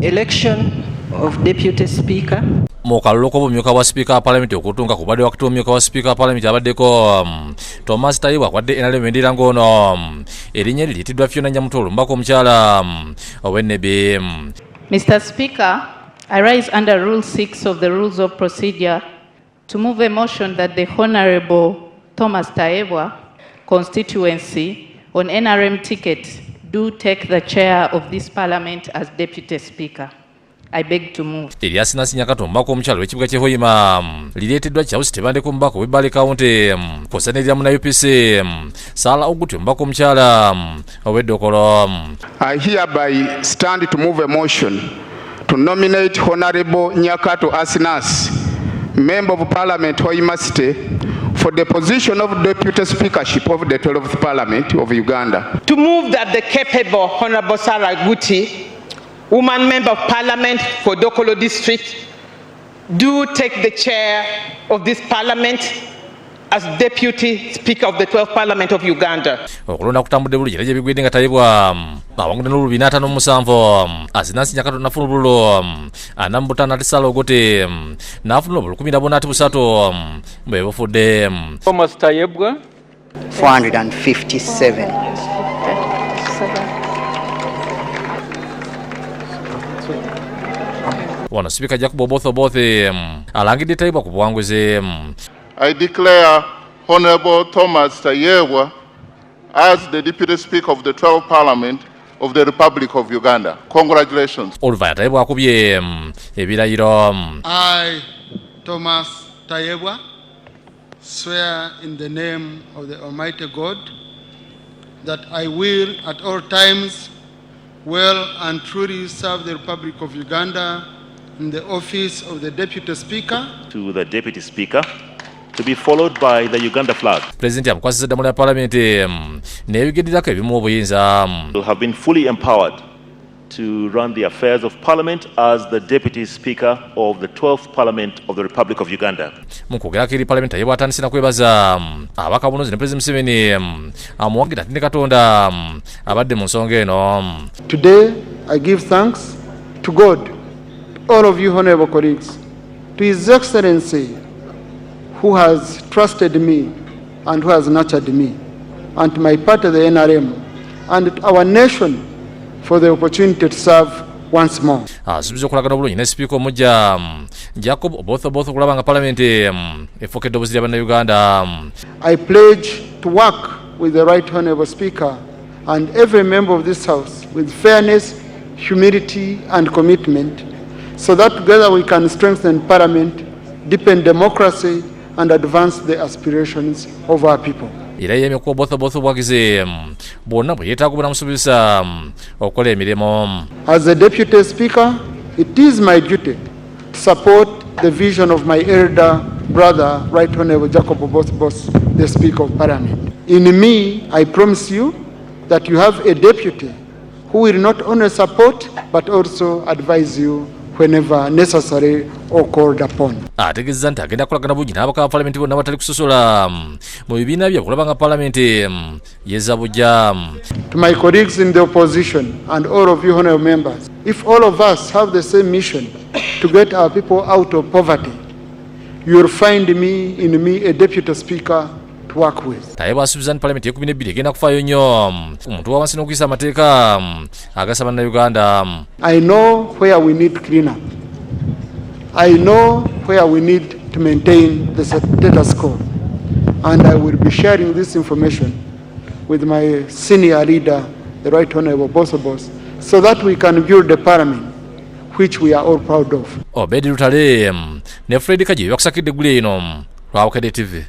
Election of Deputy Speaker. Mu kalulu k'obumyuka bwa sipiika wa palamenti okutunga ku badde wakati w'omumyuka wa sipiika wa palamenti abaddeko Thomas Tayebwa kwadde NRM endira ng'ono erinnya eriyitiddwa Fiona Nyamutolo omubaka omukyala ow'ennebi. Mr. Speaker, I rise under Rule 6 of the Rules of Procedure to move a motion that the Honourable Thomas Tayebwa constituency on NRM ticket do take the chair of this Parliament as Deputy Speaker. I beg to move. Eryasinasinya kato omubaka omukyalo w'ekibuga ky'e Hoima lireeteddwa Charles Tebandeke omubaka w'ebbale County kw'osanirira mu UPC Sala Oguti omubaka omukyala ow'eddokolo. I hereby stand to move a motion to nominate Honourable Nyakato Asinas, Member of Parliament Hoima City, for the position of Deputy Speakership of the 12th Parliament of Uganda. To move that the capable Honourable Sarah Guti, Woman Member of Parliament for Dokolo District, do take the chair of this Parliament as Deputy Speaker of the 12th Parliament of Uganda. Okulonda kutambudde bulungi era gye bigwedde nga Tayebwa awangudde n'olulu 457 Asinasi Nyakato n'afuna obululu 45 ate Sala Oguti n'afuna obululu 13 bwe bufudde. Thomas Tayebwa 457. Wano Speaker Jacob Oboth alangidde Tayebwa ku buwanguzi. I declare Honorable Thomas Tayebwa as the Deputy Speaker of the 12th Parliament of the Republic of Uganda. Congratulations. Oluvaya Tayebwa akubye ebirayiro. I, Thomas Tayebwa, swear in the name of the Almighty God that I will at all times well and truly serve the Republic of Uganda in the office of the Deputy Speaker. To the Deputy Speaker, to be followed by the Uganda flag. President yamukwasizza ddamula ya palamenti n'ebigedderako ebimu obuyinza. Have been fully empowered to run the affairs of Parliament as the Deputy Speaker of the 12th Parliament of the Republic of Uganda. Mu kwogerako eri palamenti Tayebwa atandise na kwebaza abaka abonozi ne President Museveni amuwagira ati ne Katonda abadde mu nsonga eno. Today I give thanks to God, all of you honorable colleagues, to His Excellency who has trusted me and who has nurtured me, and to my party, the NRM, and our nation for the opportunity to serve once more. Asubiza okulagana obulungi ne Speaker omujja Jacob Oboth okulaba nga palamenti efuukedde obuzira bannayuganda. I pledge to work with the right honorable Speaker and every member of this House with fairness, humility and commitment, so that together we can strengthen Parliament, deepen democracy and advance the aspirations of our people. Era yeeyamye ku Oboth obwagizi bonna bwe yeetaaga obunamusubisa okukola emirimu. As the Deputy Speaker, it is my duty to support the vision of my elder brother, Right Honorable Jacob Oboth, the Speaker of Parliament. In me, I promise you that you have a deputy who will not only support but also advise you whenever necessary or called upon. Ategezza nti agenda kukolagana bulungi n'abaka ba palamenti bonna batali kusosola mu bibiina bye okulaba nga palamenti yezza bujja. To my colleagues in the opposition and all of you honorable members, if all of us have the same mission to get our people out of poverty, you will find in me a deputy speaker to work with. Tayebwa asuubiza nti palamenti y'e12 egenda kufaayo nnyo omuntu wa wansi n'okuyisa amateeka agasa bannayuganda. I know where we need cleanup. I know where we need to maintain the status quo, and I will be sharing this information with my senior leader, the Right Honorable Bosobos, so that we can build a parliament which we are all proud of. Obedi Lutale ne Fred Kaji yakusakidde gule ino lwa Bukedde TV.